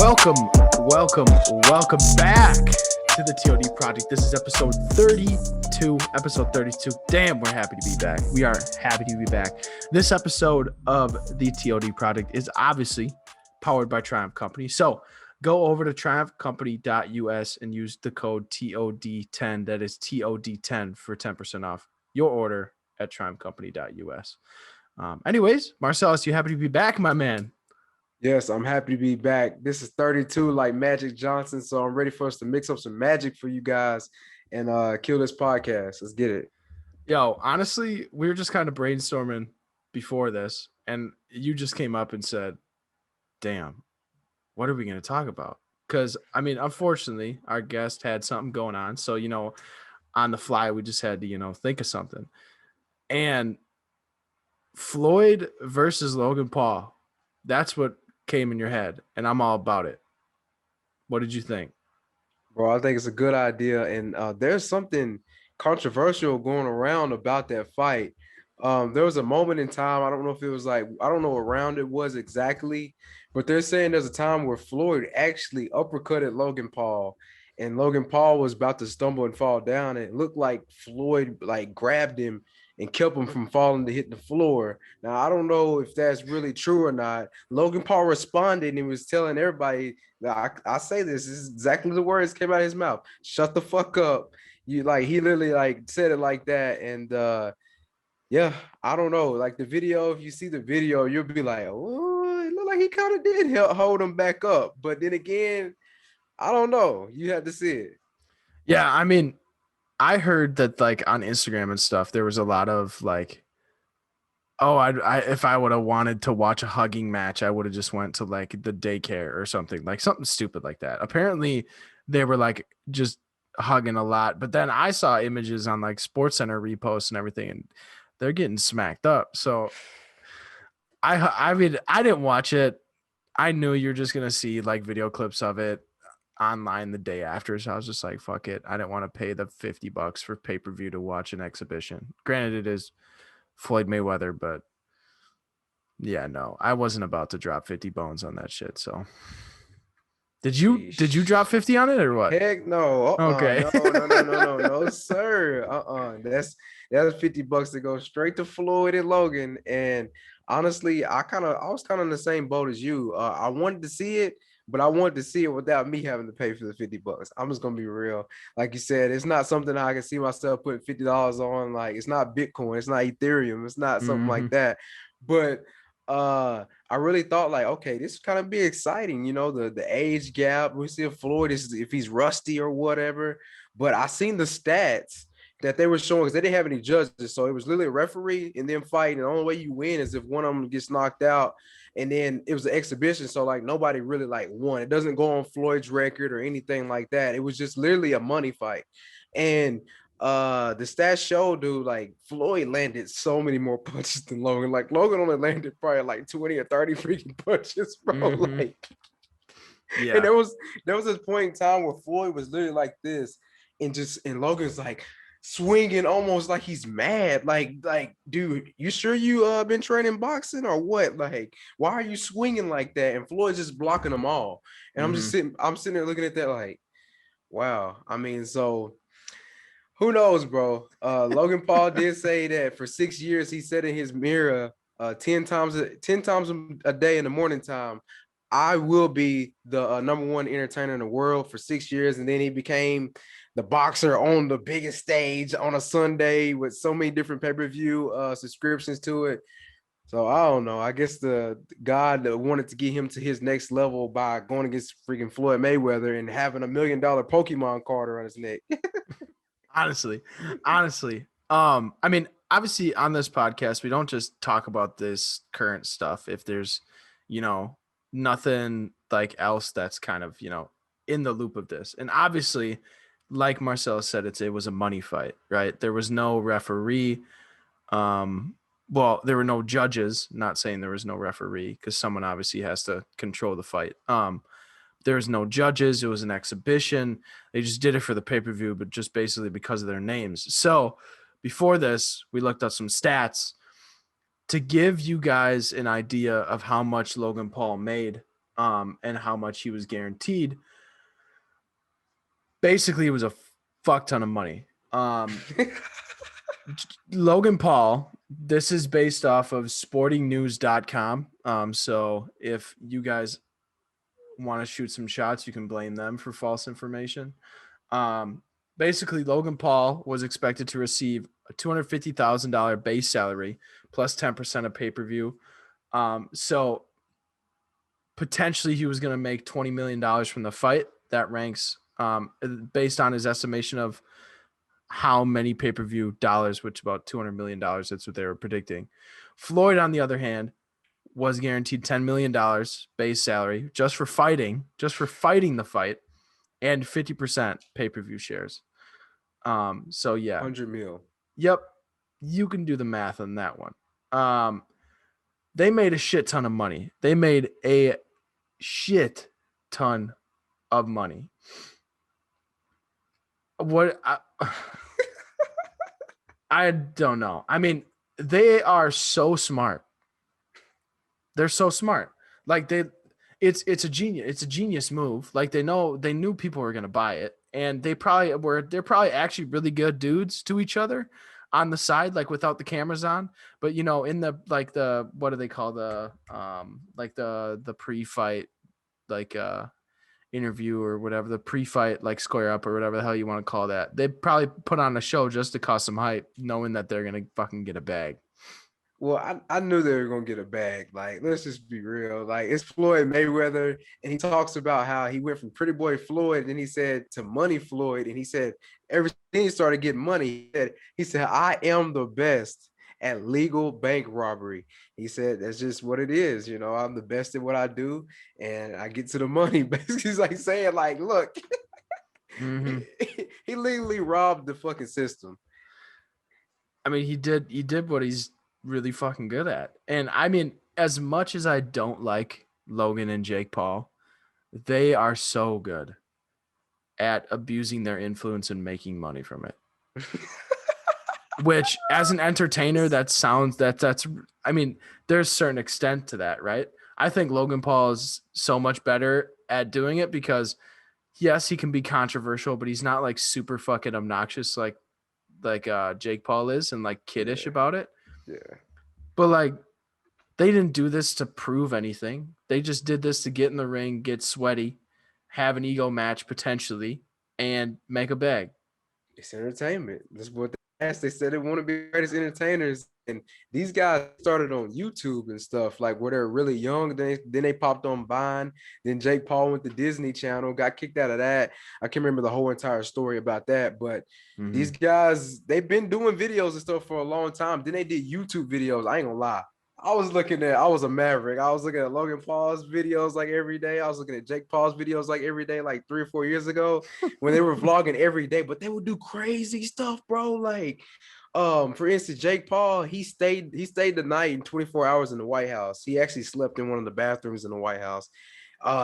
welcome back to the T.O.D. project. This is episode 32. Damn, we're happy to be back. We are happy to be back. This episode of the T.O.D. project is obviously powered by Triumph Company. So go over to triumphcompany.us and use the code TOD10. That is TOD10 for 10% off your order at triumphcompany.us. Anyways, Marselis, you happy to be back, my man? Yes, I'm happy to be back. This is 32 like Magic Johnson, so I'm ready for us to mix up some magic for you guys and kill this podcast. Let's get it. Yo, honestly, we were just kind of brainstorming before this, and you just came up and said, damn, what are we going to talk about? Because, I mean, unfortunately, our guest had something going on. So, on the fly, we just had to, think of something. And Floyd versus Logan Paul, that's what came in your head, and I'm all about it. What did you think? Bro, I think it's a good idea, and there's something controversial going around about that fight. There was a moment in time, I don't know if it was like, I don't know what round it was exactly, but they're saying there's a time where Floyd actually uppercutted Logan Paul, and Logan Paul was about to stumble and fall down, and it looked like Floyd like grabbed him and kept him from falling to hit the floor. Now, I don't know if that's really true or not. Logan Paul responded and he was telling everybody, I say this is exactly the words came out of his mouth. Shut the fuck up. He literally said it like that. And yeah, I don't know. Like the video, if you see the video, you'll be like, oh, it looked like he kind of did hold him back up. But then again, I don't know. You have to see it. Yeah, I mean, I heard that like on Instagram and stuff, there was a lot of like, oh, I if I would have wanted to watch a hugging match, I would have just went to like the daycare or something stupid like that. Apparently, they were like just hugging a lot, but then I saw images on like SportsCenter reposts and everything, and they're getting smacked up. So I mean, I didn't watch it. I knew you're just gonna see like video clips of it online the day after, so I was just like, fuck it. I didn't want to pay the $50 for pay-per-view to watch an exhibition. Granted, it is Floyd Mayweather, but yeah, no, I wasn't about to drop 50 bones on that shit. So did you drop 50 on it or what? Heck no. Okay. No, sir. That's $50 to go straight to Floyd and Logan. And honestly, I was kind of in the same boat as you. I wanted to see it, but I wanted to see it without me having to pay for the $50. I'm just gonna be real. Like you said, it's not something I can see myself putting $50 on. Like it's not Bitcoin, it's not Ethereum, it's not something like that. But I really thought like, okay, this kind of be exciting, the age gap. We see if Floyd if he's rusty or whatever. But I seen the stats that they were showing because they didn't have any judges, so it was literally a referee and then fighting. The only way you win is if one of them gets knocked out. And then it was an exhibition, so like nobody really like won. It doesn't go on Floyd's record or anything like that. It was just literally a money fight. And the stats show, dude, like Floyd landed so many more punches than Logan. Like Logan only landed probably like 20 or 30 freaking punches, bro. Like, yeah. And there was this point in time where Floyd was literally like this, and Logan's like swinging almost like he's mad. Like, dude, you sure you been training boxing or what? Like, why are you swinging like that? And Floyd's just blocking them all. And I'm sitting there looking at that like, wow. I mean, so who knows, bro? Logan Paul did say that for 6 years he said in his mirror 10 times a day in the morning time, I will be the number one entertainer in the world for 6 years. And then he became the boxer on the biggest stage on a Sunday with so many different pay-per-view subscriptions to it. So I don't know. I guess the God that wanted to get him to his next level by going against freaking Floyd Mayweather and having $1 million Pokemon card around his neck. Honestly. I mean, obviously on this podcast, we don't just talk about this current stuff. If there's, nothing like else that's kind of, in the loop of this. And obviously, like Marcel said, it was a money fight, right? There was no referee. Well, there were no judges, not saying there was no referee because someone obviously has to control the fight. There was no judges. It was an exhibition. They just did it for the pay-per-view, but just basically because of their names. So before this, we looked up some stats to give you guys an idea of how much Logan Paul made. and how much he was guaranteed. Basically, it was a fuck ton of money. Logan Paul, this is based off of sportingnews.com. So if you guys want to shoot some shots, you can blame them for false information. Um, Basically, Logan Paul was expected to receive a $250,000 base salary plus 10% of pay-per-view. So potentially he was going to make $20 million from the fight. That ranks based on his estimation of how many pay-per-view dollars, which about $200 million. That's what they were predicting. Floyd, on the other hand, was guaranteed $10 million base salary just for fighting the fight, and 50% pay-per-view shares. So yeah. 100 mil. Yep. You can do the math on that one. They made a shit ton of money. They made a shit ton of money. What I don't know. I mean, they are so smart. They're so smart. Like it's a genius move. Like they knew people were gonna buy it, and they're probably actually really good dudes to each other on the side, like without the cameras on. But in the what do they call the pre-fight interview or whatever, the pre-fight square up or whatever the hell you want to call that. They probably put on a show just to cause some hype, knowing that they're gonna fucking get a bag. Well, I knew they were gonna get a bag. Like, let's just be real. Like, it's Floyd Mayweather, and he talks about how he went from Pretty Boy Floyd, and he said to Money Floyd, and he said everything he started getting money. He said, I am the best at legal bank robbery. He said that's just what it is. I'm the best at what I do, and I get to the money. Basically, he's like saying, like, look, Mm-hmm. he legally robbed the fucking system. I mean, he did what he's really fucking good at. And I mean, as much as I don't like Logan and Jake Paul, they are so good at abusing their influence and making money from it. Which, as an entertainer, that's I mean, there's a certain extent to that, right? I think Logan Paul is so much better at doing it because yes, he can be controversial, but he's not like super fucking obnoxious like Jake Paul is, and like kiddish about it. Yeah. But like, they didn't do this to prove anything. They just did this to get in the ring, get sweaty, have an ego match potentially, and make a bag. It's entertainment. That's what they asked. They said they want to be the greatest entertainers. And these guys started on YouTube and stuff, like where they're really young. Then they popped on Vine. Then Jake Paul went to Disney Channel, got kicked out of that. I can't remember the whole entire story about that. But these guys, they've been doing videos and stuff for a long time. Then they did YouTube videos. I ain't gonna lie. I was a maverick. I was looking at Logan Paul's videos like every day. I was looking at Jake Paul's videos like every day, like 3 or 4 years ago when they were vlogging every day, but they would do crazy stuff, bro. Like, for instance, Jake Paul, he stayed the night in 24 hours in the White House. He actually slept in one of the bathrooms in the White House.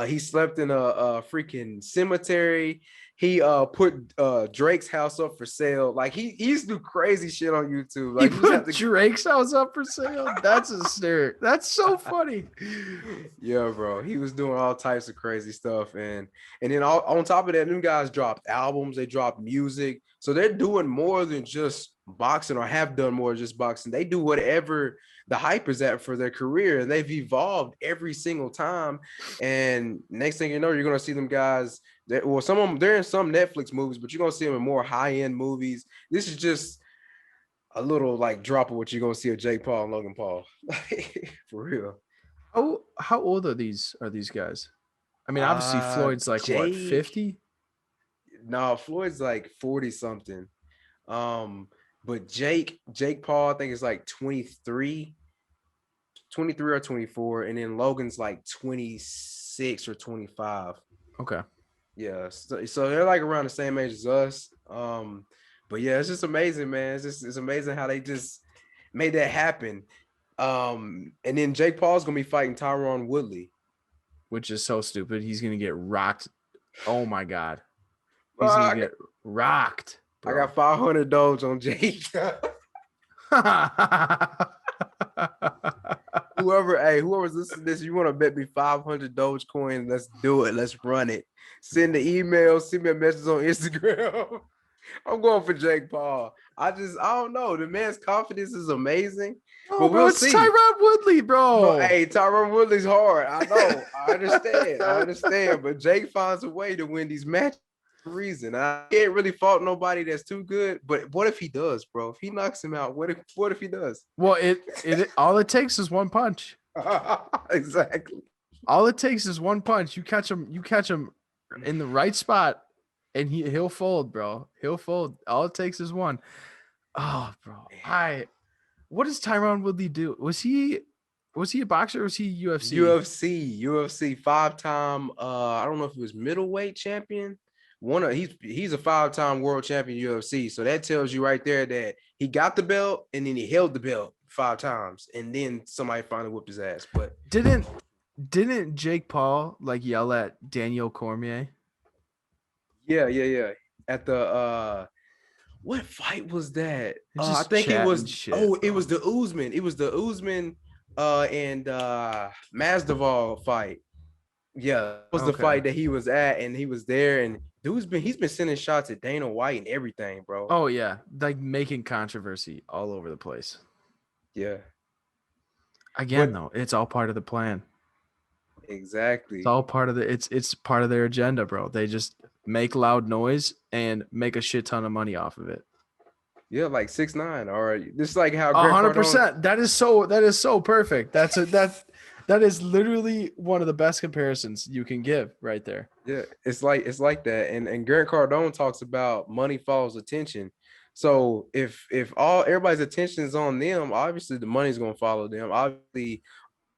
He slept in a freaking cemetery. He put Drake's house up for sale. Like he used to do crazy shit on YouTube. He Like put Drake's house up for sale. That's hysterical. That's so funny. Yeah, bro. He was doing all types of crazy stuff, and then on top of that, them guys dropped albums. They dropped music, so they're doing more than just boxing, or have done more than just boxing. They do whatever the hype is at for their career, and they've evolved every single time. And next thing you know, you're gonna see them guys. Some of them, they're in some Netflix movies, but you're gonna see them in more high-end movies. This is just a little like drop of what you're gonna see of Jake Paul and Logan Paul. For real. How old are these guys? I mean, obviously Floyd's like what, 50? No, Floyd's like 40 something. But Jake Paul, I think is like 23 or 24, and then Logan's like 26 or 25. Okay. Yeah, so they're like around the same age as us. But yeah, it's just amazing, man. It's amazing how they just made that happen. And then Jake Paul's gonna be fighting Tyron Woodley, which is so stupid. He's gonna get rocked. Oh my god, he's gonna get rocked. Bro. I got $500 on Jake. whoever's listening to this, you want to bet me 500 Dogecoin? Let's do it. Let's run it. Send the email. Send me a message on Instagram. I'm going for Jake Paul. I don't know. The man's confidence is amazing, Oh, but bro, we'll it's see. Tyrod Woodley, But bro. hey, Tyron Woodley's hard. I know. I understand. I understand. But Jake finds a way to win these matches for a reason. I can't really fault nobody that's too good. But what if he does, bro? If he knocks him out, what if he does? Well, it all it takes is one punch. Exactly. All it takes is one punch. You catch him in the right spot, and he'll fold, bro. He'll fold. All it takes is one. Oh, bro. What does Tyron Woodley do? Was he a boxer or was he UFC? UFC 5-time. I don't know if he was middleweight champion. He's a 5-time world champion UFC. So that tells you right there that he got the belt and then he held the belt 5 times, and then somebody finally whooped his ass. But Didn't Jake Paul like yell at Daniel Cormier? yeah. At the what fight was that? It's I just think it chatting was shit, it bro. was the Usman. It was the Usman and Masvidal fight. Yeah, that was the Okay. fight that he was at, and he was there, and he's been sending shots at Dana White and everything, bro. Oh yeah, like making controversy all over the place. Yeah, Again, but though, it's all part of the plan. It's exactly. all part of it's part of their agenda, bro. They just make loud noise and make a shit ton of money off of it. Yeah, like 6ix9ine, or just like how A Grant hundred Cardone. percent. That is so perfect. That is literally one of the best comparisons you can give right there. Yeah, it's like that, and Grant Cardone talks about money follows attention. So if all everybody's attention is on them, obviously the money's gonna follow them. Obviously,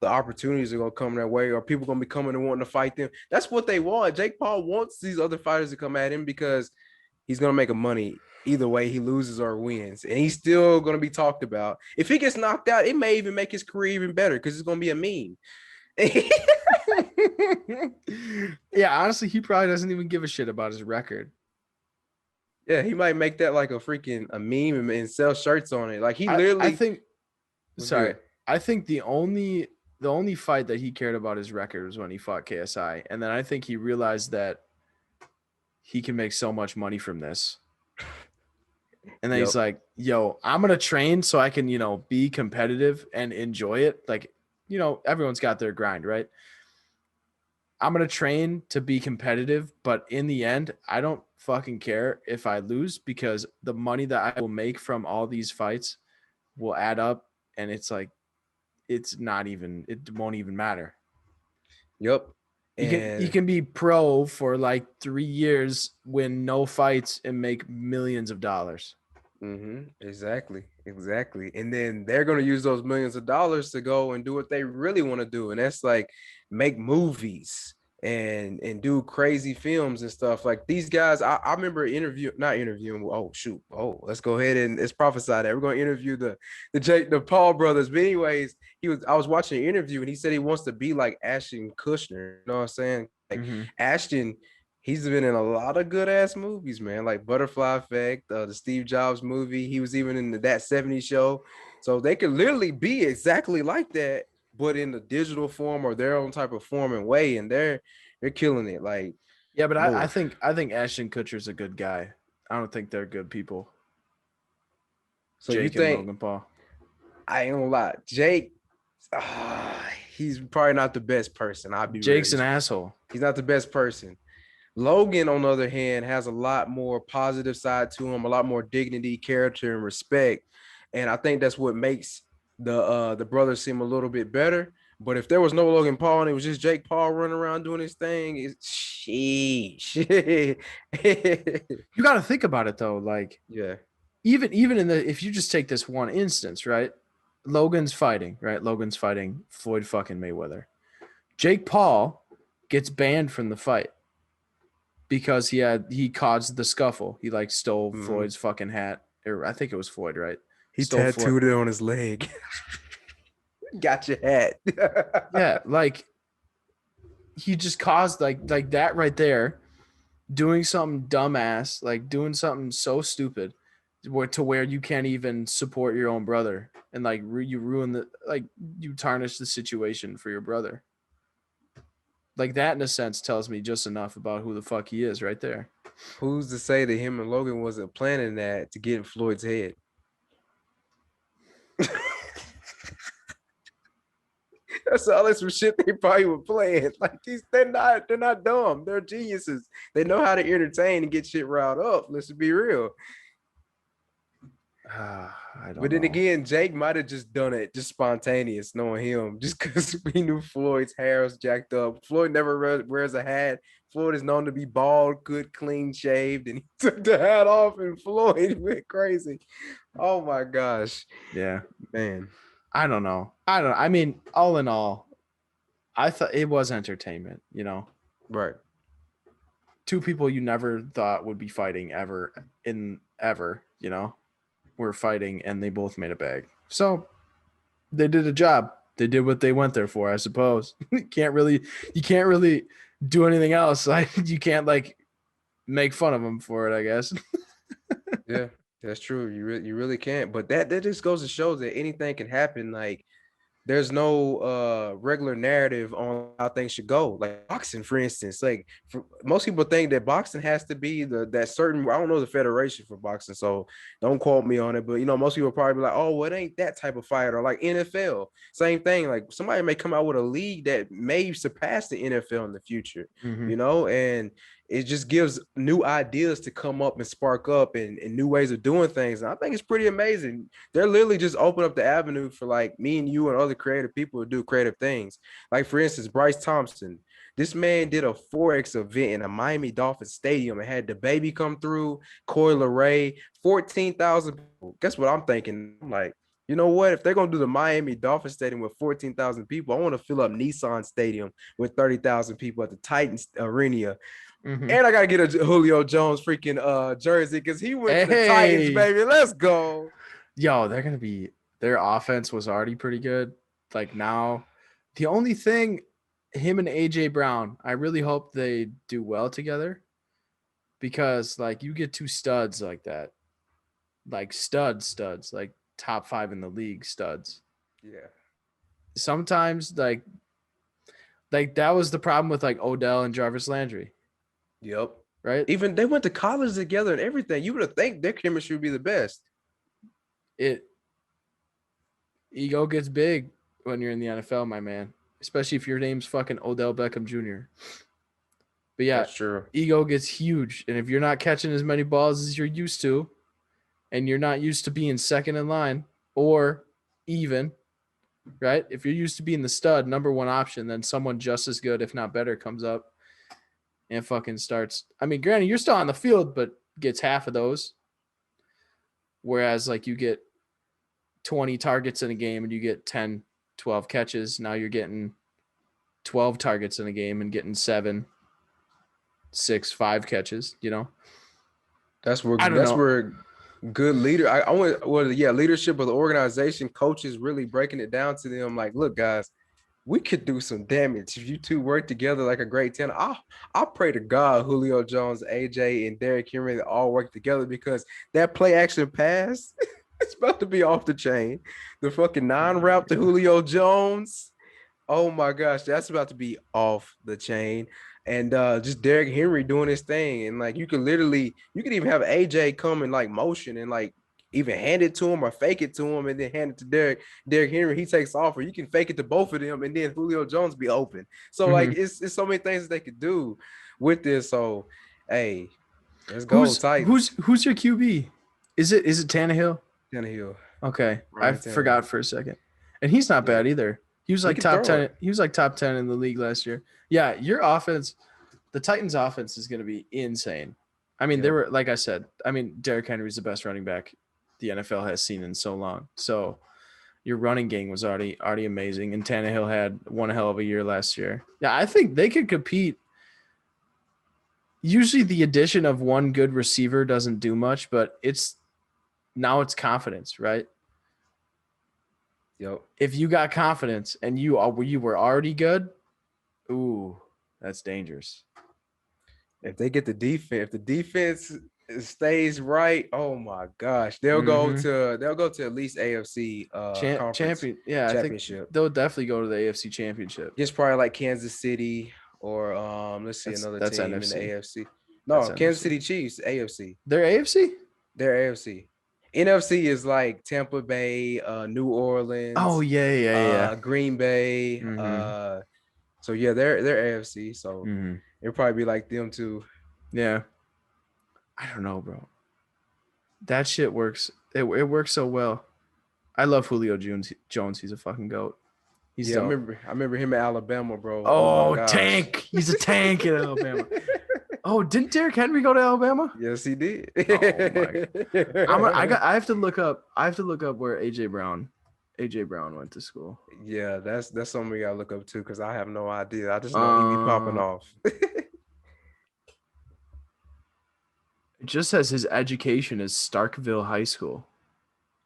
the opportunities are gonna come their way, or people gonna be coming and wanting to fight them. That's what they want. Jake Paul wants these other fighters to come at him because he's gonna make a money either way he loses or wins, and he's still gonna be talked about. If he gets knocked out, it may even make his career even better because it's gonna be a meme. Yeah, honestly, he probably doesn't even give a shit about his record. Yeah, he might make that like a meme and sell shirts on it. Like he I literally think was sorry. good. I think the only fight that he cared about his record was when he fought KSI. And then I think he realized that he can make so much money from this. And then Yep. he's like, yo, I'm going to train so I can, be competitive and enjoy it. Like, everyone's got their grind, right? I'm going to train to be competitive, but in the end, I don't fucking care if I lose because the money that I will make from all these fights will add up. And it's like, it won't even matter. Yep. You can And be pro for like 3 years, win no fights, and make millions of dollars. exactly. And then they're gonna use those millions of dollars to go and do what they really want to do. And that's like make movies and do crazy films and stuff. Like these guys, I remember not interviewing. Oh shoot. Oh, let's go ahead and let's prophesy that we're gonna interview the Paul brothers. But anyways, I was watching an interview and he said he wants to be like Ashton Kutcher. You know what I'm saying? Like Mm-hmm. Ashton, he's been in a lot of good ass movies, man, like Butterfly Effect, the Steve Jobs movie. He was even in That 70s Show. So they could literally be exactly like that, but in the digital form or their own type of form and way. And they're killing it. Like, Yeah, but I Lord. think Ashton Kutcher's a good guy. I don't think they're good people. So you Jake and think Logan Paul. I ain't gonna lie, Jake, he's probably not the best person. I'll be real. Jake's an asshole. He's not the best person. Logan, on the other hand, has a lot more positive side to him, a lot more dignity, character, and respect. And I think that's what makes the brothers seem a little bit better. But if there was no Logan Paul and it was just Jake Paul running around doing his thing, it's sheesh. You got to think about it though. Like Yeah. even if you just take this one instance, right? Logan's fighting, right? Logan's fighting Floyd fucking Mayweather. Jake Paul gets banned from the fight because he caused the scuffle. He like stole Mhm. Floyd's fucking hat, or I think it was Floyd, right? He Stole Floyd. tattooed it on his leg. Got your hat. Yeah, like he just caused like that right there, doing something dumbass, like doing something so stupid, to where you can't even support your own brother, and like you ruin you tarnish the situation for your brother. Like that, in a sense, tells me just enough about who the fuck he is right there. Who's to say that him and Logan wasn't planning that to get in Floyd's head? That's all that's some shit they probably were playing. Like they're not dumb. They're geniuses. They know how to entertain and get shit riled up. Let's be real. I don't But then know. again, Jake might have just done it, just spontaneous, knowing him, just because we knew Floyd's hair was jacked up. Floyd never wears a hat. Floyd is known to be bald, good, clean shaved, and he took the hat off, and Floyd went crazy. Oh my gosh, Yeah, man. I don't know. I mean, all in all, I thought it was entertainment. You know, Right. two people you never thought would be fighting ever. You know, were fighting, and they both made a bag. So they did a job. They did what they went there for, I suppose. You can't really do anything else. Like you can't like make fun of them for it, I guess. Yeah, that's true. You really can't. But that just goes to show that anything can happen. Like there's no regular narrative on how things should go. Like boxing, for instance, like most people think that boxing has to be that certain. I don't know the federation for boxing, so don't quote me on it. But most people probably be like, "Oh, well, it ain't that type of fight." Or like NFL, same thing. Like somebody may come out with a league that may surpass the NFL in the future. Mm-hmm. And it just gives new ideas to come up and spark up and new ways of doing things. And I think it's pretty amazing. They're literally just open up the avenue for like me and you and other creative people to do creative things. Like for instance, Bryce Thompson. This man did a Forex event in a Miami Dolphins stadium and had the baby come through, Coy Leray, 14,000 people. Guess what I'm thinking? I'm like, you know what? If they're gonna do the Miami Dolphins stadium with 14,000 people, I want to fill up Nissan Stadium with 30,000 people at the Titans Arena. Mm-hmm. And I gotta get a Julio Jones freaking jersey because he went to the Titans, Hey, baby. Let's go. yo, their offense was already pretty good. Like now, the only thing, him and AJ Brown, I really hope they do well together, because like you get two studs like that, like studs, like top 5 in the league studs. Yeah. Sometimes like that was the problem with like Odell and Jarvis Landry, Yep. right? Even they went to college together and everything. You would have think their chemistry would be the best. It ego gets big when you're in the NFL, my man, especially if your name's fucking Odell Beckham Jr. But yeah, That's true. ego gets huge, and if you're not catching as many balls as you're used to, and you're not used to being second in line or even, right? If you're used to being the stud number one option, then someone just as good, if not better, comes up and fucking starts. I mean, granted, you're still on the field, but gets half of those. Whereas like you get 20 targets in a game and you get 10, 12 catches. Now you're getting 12 targets in a game and getting 7, 6, 5 catches, you know? I don't That's know. where good leader. I want leadership of the organization, coaches really breaking it down to them. Like, look, guys, we could do some damage if you two work together like a great team. I pray to God Julio Jones, AJ, and Derrick Henry all work together because that play action pass, it's about to be off the chain. The fucking Oh 9 my route to God. Julio Jones. Oh my gosh, that's about to be off the chain. And just Derrick Henry doing his thing. And like you could even have AJ come in like motion and like even hand it to him or fake it to him and then hand it to Derrick Henry. He takes off, or you can fake it to both of them and then Julio Jones be open. So like Mm-hmm. it's so many things that they could do with this. So hey, let's go, Who's Titans. who's who's your QB? Is it Tannehill? Tannehill, Okay, I Ryan Tannehill. forgot for a second, and he's not Yeah, bad either. He was he like can top throw 10. it. He was like top 10 in the league last year. Yeah, your offense, the Titans' offense is going to be insane. I mean, they Yep. were like I said. I mean, Derrick Henry's the best running back the NFL has seen in so long. So your running game was already amazing, and Tannehill had one hell of a year last year. Yeah, I think they could compete. Usually, the addition of one good receiver doesn't do much, but it's confidence, right? Yep. If you got confidence and you were already good, ooh, that's dangerous. If they get the defense, if the defense it stays right. Oh my gosh. Mm-hmm. They'll go to at least AFC conference Champion. Yeah, I think championship. they'll definitely go to the AFC Championship. Just probably like Kansas City or let's see another That's team in the NFC. AFC. That's No, Kansas NFC. City Chiefs, AFC. They're AFC. They're AFC. NFC is like Tampa Bay, New Oh Orleans, yeah, yeah, yeah. Green Bay. Mm-hmm. So yeah, they're AFC. So Mm-hmm. it'll probably be like them too. Yeah. I don't know, bro. That shit works. It works so well. I love Julio Jones. Jones. He's a fucking goat. He's Yeah, dope. I remember him at Alabama, bro. Oh my Oh, gosh. tank. He's a tank in Alabama. Oh, didn't Derrick Henry go to Alabama? Yes, he did. Oh my. I have to look up. I have to look up where AJ Brown went to school. Yeah, that's something we gotta look up too, because I have no idea. I just know he be popping Um, off. it just says his education is Starkville High School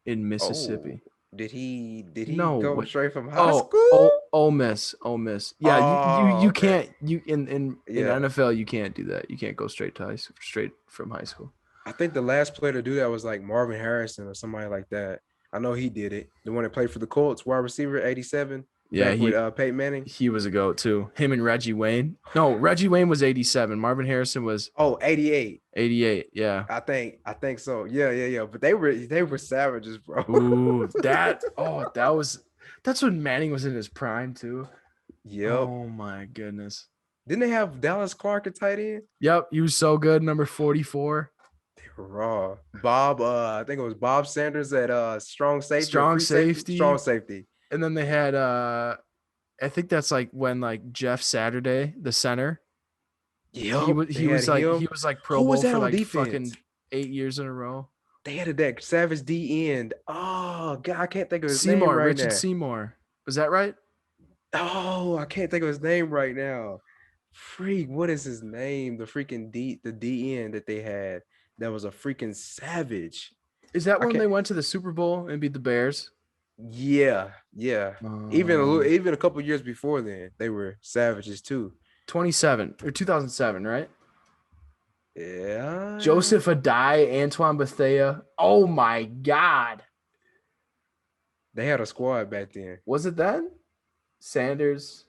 in Oh, Mississippi. did he No go way. straight from high Oh, school? Ole Miss, Ole Miss. Yeah, Oh, you okay. can't you in Yeah. NFL you can't do that. You can't go straight from high school. I think the last player to do that was like Marvin Harrison or somebody like that. I know he did it. The one that played for the Colts, wide receiver, 87, Yeah, back with Peyton Manning. he was a goat too. Him and Reggie Wayne. No, Reggie Wayne was 87. Marvin Harrison was Oh, 88. 88. Yeah. I think so. Yeah. But they were savages, bro. Ooh, that's when Manning was in his prime too. Yep. Oh my goodness. Didn't they have Dallas Clark at tight end? Yep, he was so good, number 44. They were raw. Bob, I think it was Bob Sanders at strong safety or Strong free safety. safety. Strong safety. And then they had I think that's like when like Jeff Saturday, the center, Yep. They had he him. was like Pro Who was Bowl that for on like defense? fucking 8 years in a row. They had that Savage D end. Oh God, I can't think of his name right Richard now. Seymour. Was that right? Oh, I can't think of his name right now. Freak, what is his name? The D end that they had that was a freaking savage. Is that I when can't. they went to the Super Bowl and beat the Bears? Yeah. Even a couple years before then, they were savages too. 27 or 2007, right? Yeah. Joseph Adai, Antoine Bethea. Oh my God. They had a squad back then. Was it then? Sanders,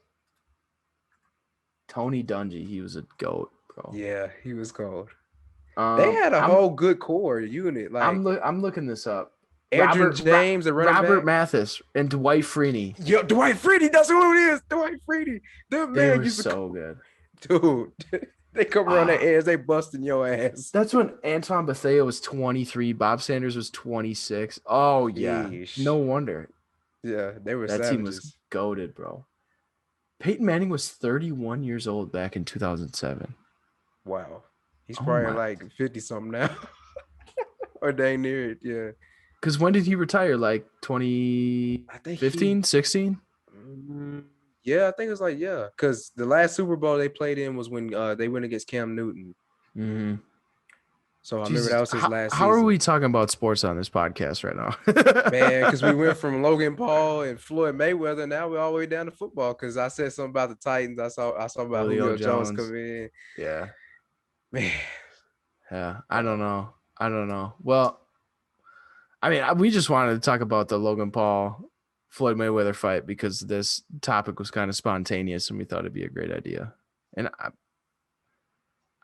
Tony Dungy. He was a goat, bro. Yeah, he was cold. They had a whole good core unit. Like I'm looking this up. Andrew James, a running Robert back. Mathis, and Dwight Freeney. Yo, Dwight Freeney, that's who it is. Dwight Freeney. That They man were used to so good. dude. They come around their ears, they busting your ass. That's when Antoine Bethea was 23. Bob Sanders was 26. Oh yeah, Yeesh. no wonder. Yeah, they were That savages. team was goated, bro. Peyton Manning was 31 years old back in 2007. Wow. He's Oh probably my. like 50 something now. Or dang near it. Yeah. Because when did he retire? Like I think 2015, 16? Yeah, I think it's like, yeah. Because the last Super Bowl they played in was when they went against Cam Newton. Mm-hmm. So I remember that was his last How season. are we talking about sports on this podcast right now? Man, because we went from Logan Paul and Floyd Mayweather, now we're all the way down to football. Because I said something about the Titans. I saw about Julio Jones come in. Yeah. Man. Yeah. I don't know. Well, I mean, we just wanted to talk about the Logan Paul Floyd Mayweather fight because this topic was kind of spontaneous and we thought it'd be a great idea. And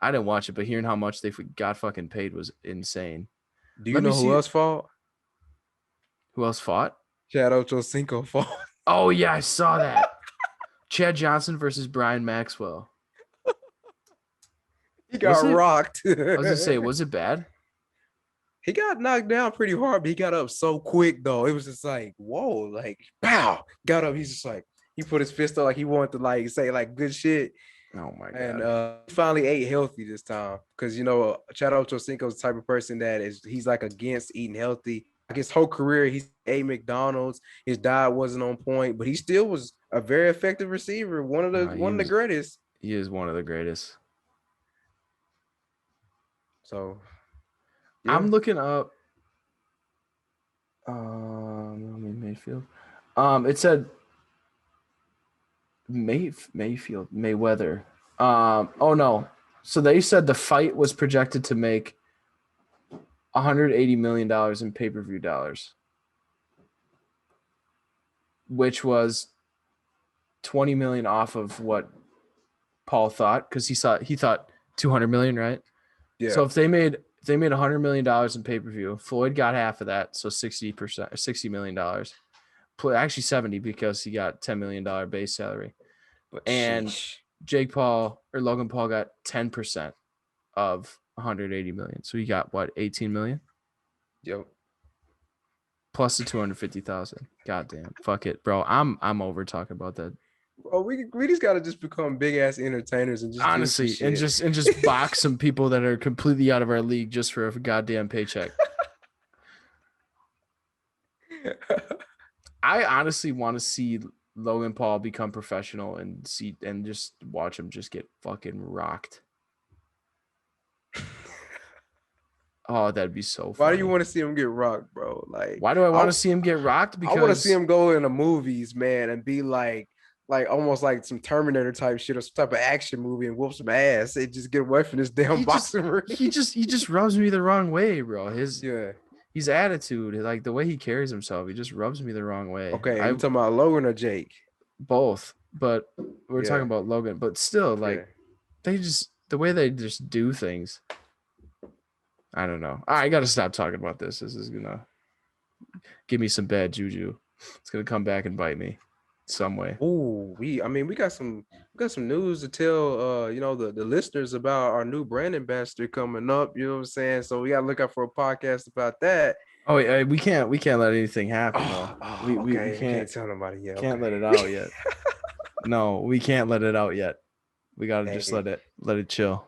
I didn't watch it, but hearing how much they got fucking paid was insane. Do you know who else fought? Who else fought? Chad Ochocinco fought. Oh yeah, I saw that. Chad Johnson versus Brian Maxwell. He got rocked. I was gonna say, was it bad? He got knocked down pretty hard, but he got up so quick though. It was just like, whoa, like pow, got up. He's just like, he put his fist up like he wanted to like say like good shit. Oh my god. And he finally ate healthy this time. Cause Chad Ochocinco is the type of person that he's like against eating healthy. Like his whole career, he's ate McDonald's. His diet wasn't on point, but he still was a very effective receiver. One of the greatest. He is one of the greatest. So yeah. I'm looking up Mayfield. It said Mayweather. Oh no. So they said the fight was projected to make $180 million in pay-per-view dollars, which was 20 million off of what Paul thought, because he thought 200 million, right? Yeah. So if they made $100 million in pay-per-view, Floyd got half of that, so 60%, $60 million. Actually 70, because he got $10 million base salary. But And sheesh. Jake Paul or Logan Paul got 10% of 180 million. So he got what, 18 million? Yep. Plus the 250,000. Goddamn. Fuck it, bro. I'm over talking about that. Oh, we just gotta just become big ass entertainers and just do some Honestly, and shit. just box some people that are completely out of our league just for a goddamn paycheck. I honestly want to see Logan Paul become professional and just watch him just get fucking rocked. Oh, that'd be so funny. Why do you want to see him get rocked, bro? Like, Why do I want to see him get rocked? I want to see Because him go in the movies, man, and be like almost like some Terminator type shit or some type of action movie and whoop some ass and just get away from this damn boxing ring. he just rubs me the wrong way, bro. Yeah. His attitude, like the way he carries himself, he just rubs me the wrong way. Okay, you talking about Logan or Jake? Both, but we're Yeah. talking about Logan. But still, like the way they just do things. I don't know. I got to stop talking about this. This is gonna give me some bad juju. It's gonna come back and bite me some way. Oh, we got some news to tell the listeners about our new brand ambassador coming up. You know what I'm saying? So we gotta look out for a podcast about that. Oh, we can't let anything happen though. Okay. We can't Tell nobody yet. Can't Okay. let it out yet. No, we can't let it out yet. We gotta just Hey. let it chill.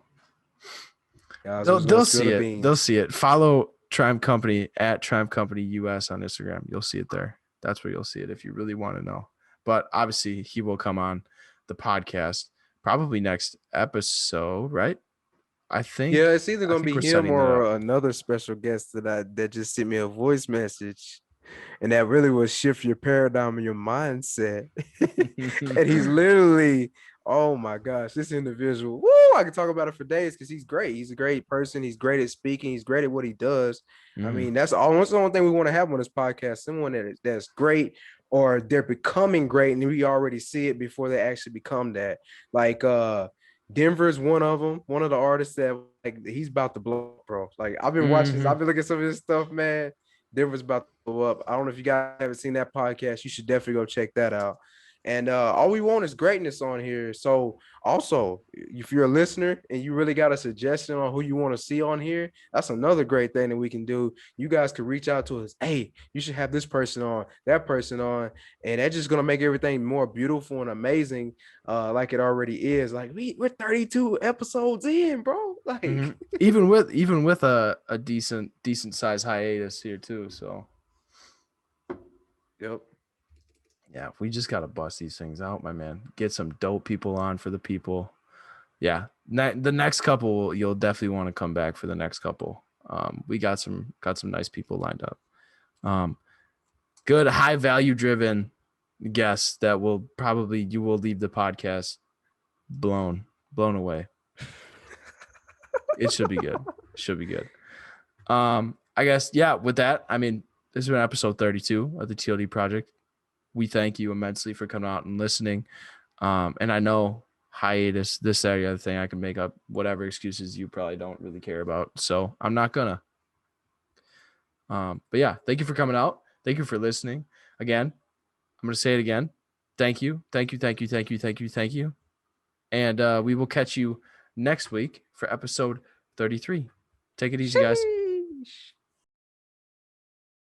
They'll See it. They'll see it. Follow Triumph Company at Triumph Company US on Instagram. You'll see it there. That's where you'll see it if you really want to know. But obviously, he will come on the podcast probably next episode, right? I think. Yeah, it's either gonna be him setting that or up. another special guest that just sent me a voice message, and that really will shift your paradigm and your mindset. And he's literally, oh my gosh, this individual. Woo! I can talk about it for days because he's great. He's a great person. He's great at speaking. He's great at what he does. I mean, that's almost the only thing we want to have on this podcast. Someone that's great, or they're becoming great, and we already see it before they actually become that. Like Denver's one of them, one of the artists that like he's about to blow up, bro. Like I've been watching, I've been looking at some of his stuff, man. Denver's about to blow up. I don't know if you guys haven't seen that podcast. You should definitely go check that out. And all we want is greatness on here. So also, if you're a listener and you really got a suggestion on who you want to see on here, that's another great thing that we can do. You guys can reach out to us. Hey, you should have this person on, that person on, and that's just gonna make everything more beautiful and amazing, like it already is. Like we're 32 episodes in, bro. Like even with a decent size hiatus here too. So yep. Yeah, we just got to bust these things out, my man. Get some dope people on for the people. Yeah, the next couple, you'll definitely want to come back for the next couple. We got some nice people lined up. Good, high value driven guests that you will leave the podcast blown away. It should be good. I guess, yeah, with that, I mean, this has been episode 32 of the T.O.D. project. We thank you immensely for coming out and listening. And I know hiatus, this, that, or the other thing, I can make up whatever excuses you probably don't really care about. So I'm not gonna. But yeah, thank you for coming out. Thank you for listening. Again, I'm gonna say it again. Thank you. And we will catch you next week for episode 33. Take it easy, guys. Sheesh.